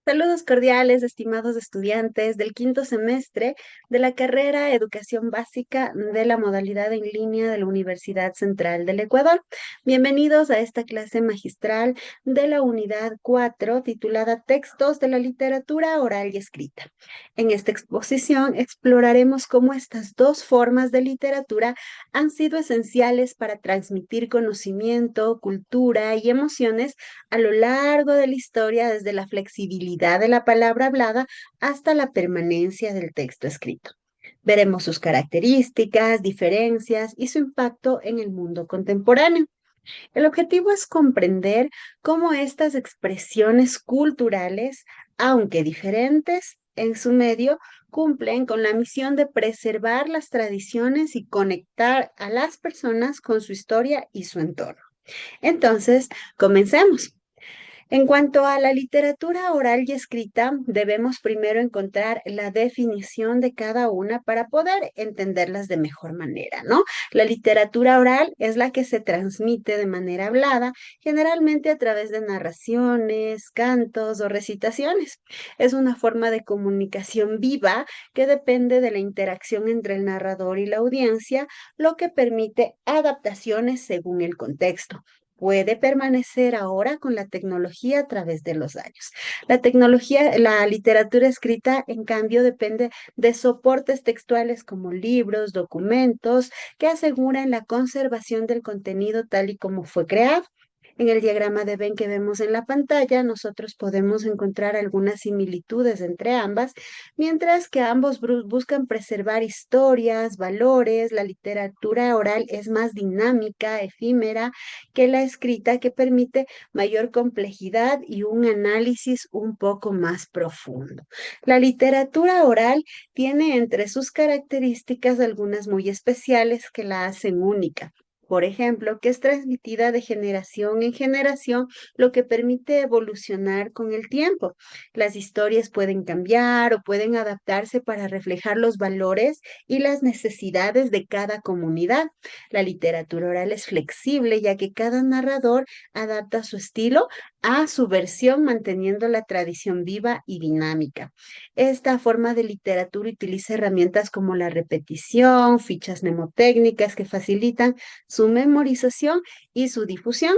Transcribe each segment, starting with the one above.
Saludos cordiales, estimados estudiantes del quinto semestre de la carrera Educación Básica de la modalidad en línea de la Universidad Central del Ecuador. Bienvenidos a esta clase magistral de la unidad 4 titulada Textos de la literatura oral y escrita. En esta exposición exploraremos cómo estas dos formas de literatura han sido esenciales para transmitir conocimiento, cultura y emociones a lo largo de la historia, desde la flexibilidad de la palabra hablada hasta la permanencia del texto escrito. Veremos sus características, diferencias y su impacto en el mundo contemporáneo. El objetivo es comprender cómo estas expresiones culturales, aunque diferentes en su medio, cumplen con la misión de preservar las tradiciones y conectar a las personas con su historia y su entorno. Entonces, comencemos. En cuanto a la literatura oral y escrita, debemos primero encontrar la definición de cada una para poder entenderlas de mejor manera, ¿no? La literatura oral es la que se transmite de manera hablada, generalmente a través de narraciones, cantos o recitaciones. Es una forma de comunicación viva que depende de la interacción entre el narrador y la audiencia, lo que permite adaptaciones según el contexto. Puede permanecer ahora con la tecnología a través de los años. La tecnología, la literatura escrita, en cambio, depende de soportes textuales como libros, documentos, que aseguran la conservación del contenido tal y como fue creado. En el diagrama de Venn que vemos en la pantalla, nosotros podemos encontrar algunas similitudes entre ambas, mientras que ambos buscan preservar historias, valores. La literatura oral es más dinámica, efímera que la escrita, que permite mayor complejidad y un análisis un poco más profundo. La literatura oral tiene entre sus características algunas muy especiales que la hacen única. Por ejemplo, que es transmitida de generación en generación, lo que permite evolucionar con el tiempo. Las historias pueden cambiar o pueden adaptarse para reflejar los valores y las necesidades de cada comunidad. La literatura oral es flexible, ya que cada narrador adapta su estilo a su versión, manteniendo la tradición viva y dinámica. Esta forma de literatura utiliza herramientas como la repetición, fichas mnemotécnicas que facilitan su memorización y su difusión.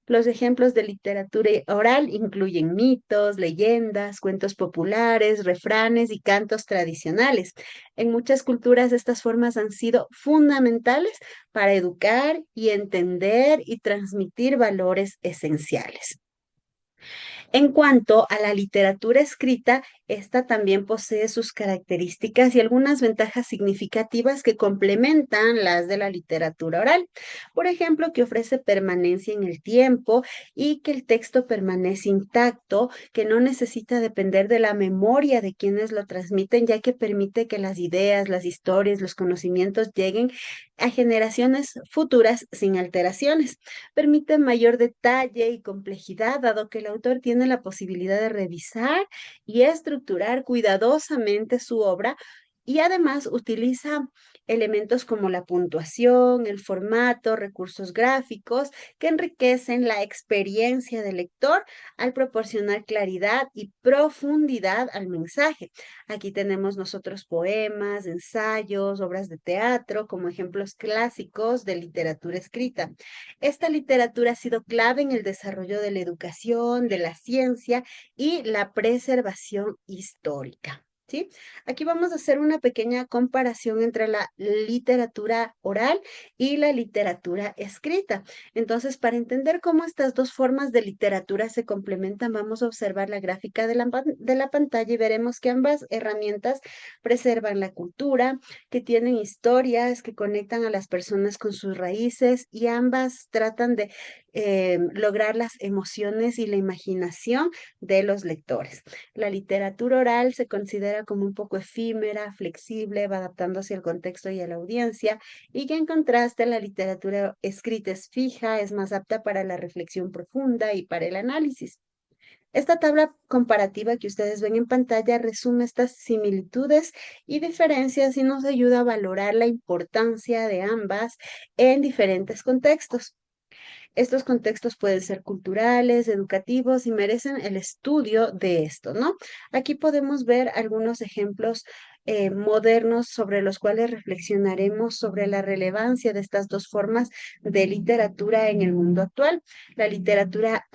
Los ejemplos de literatura oral incluyen mitos, leyendas, cuentos populares, refranes y cantos tradicionales. En muchas culturas estas formas han sido fundamentales para educar y entender y transmitir valores esenciales. En cuanto a la literatura escrita, esta también posee sus características y algunas ventajas significativas que complementan las de la literatura oral. Por ejemplo, que ofrece permanencia en el tiempo y que el texto permanece intacto, que no necesita depender de la memoria de quienes lo transmiten, ya que permite que las ideas, las historias, los conocimientos lleguen a generaciones futuras sin alteraciones. Permite mayor detalle y complejidad, dado que el autor tiene la posibilidad de revisar y estructurar cuidadosamente su obra, y además utiliza elementos como la puntuación, el formato, recursos gráficos que enriquecen la experiencia del lector al proporcionar claridad y profundidad al mensaje. Aquí tenemos nosotros poemas, ensayos, obras de teatro como ejemplos clásicos de literatura escrita. Esta literatura ha sido clave en el desarrollo de la educación, de la ciencia y la preservación histórica. ¿Sí? Aquí vamos a hacer una pequeña comparación entre la literatura oral y la literatura escrita. Entonces, para entender cómo estas dos formas de literatura se complementan, vamos a observar la gráfica de la pantalla y veremos que ambas herramientas preservan la cultura, que tienen historias que conectan a las personas con sus raíces, y ambas tratan de lograr las emociones y la imaginación de los lectores. La literatura oral se considera como un poco efímera, flexible, va adaptándose al contexto y a la audiencia, y que en contraste la literatura escrita es fija, es más apta para la reflexión profunda y para el análisis. Esta tabla comparativa que ustedes ven en pantalla resume estas similitudes y diferencias y nos ayuda a valorar la importancia de ambas en diferentes contextos. Estos contextos pueden ser culturales, educativos y merecen el estudio de esto, ¿no? Aquí podemos ver algunos ejemplos modernos sobre los cuales reflexionaremos sobre la relevancia de estas dos formas de literatura en el mundo actual. La literatura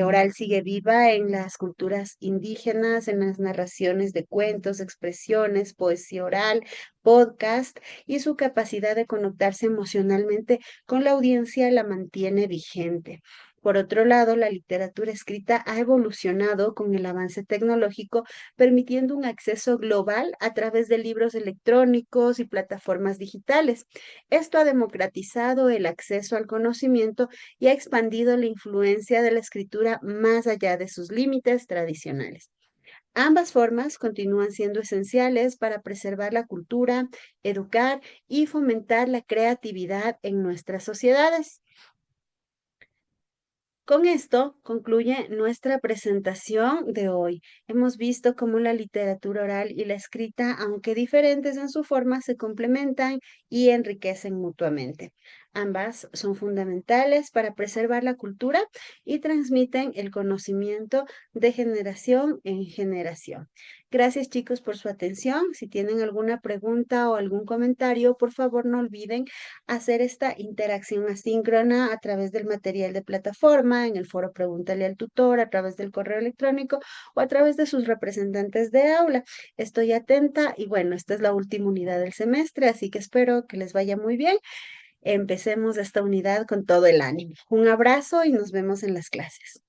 oral sigue viva en las culturas indígenas, en las narraciones de cuentos, expresiones, poesía oral, podcast, y su capacidad de conectarse emocionalmente con la audiencia la mantiene vigente. Por otro lado, la literatura escrita ha evolucionado con el avance tecnológico, permitiendo un acceso global a través de libros electrónicos y plataformas digitales. Esto ha democratizado el acceso al conocimiento y ha expandido la influencia de la escritura más allá de sus límites tradicionales. Ambas formas continúan siendo esenciales para preservar la cultura, educar y fomentar la creatividad en nuestras sociedades. Con esto concluye nuestra presentación de hoy. Hemos visto cómo la literatura oral y la escrita, aunque diferentes en su forma, se complementan y enriquecen mutuamente. Ambas son fundamentales para preservar la cultura y transmiten el conocimiento de generación en generación. Gracias, chicos, por su atención. Si tienen alguna pregunta o algún comentario, por favor no olviden hacer esta interacción asíncrona a través del material de plataforma, en el foro Pregúntale al tutor, a través del correo electrónico o a través de sus representantes de aula. Estoy atenta y bueno, esta es la última unidad del semestre, así que espero que les vaya muy bien. Empecemos esta unidad con todo el ánimo. Un abrazo y nos vemos en las clases.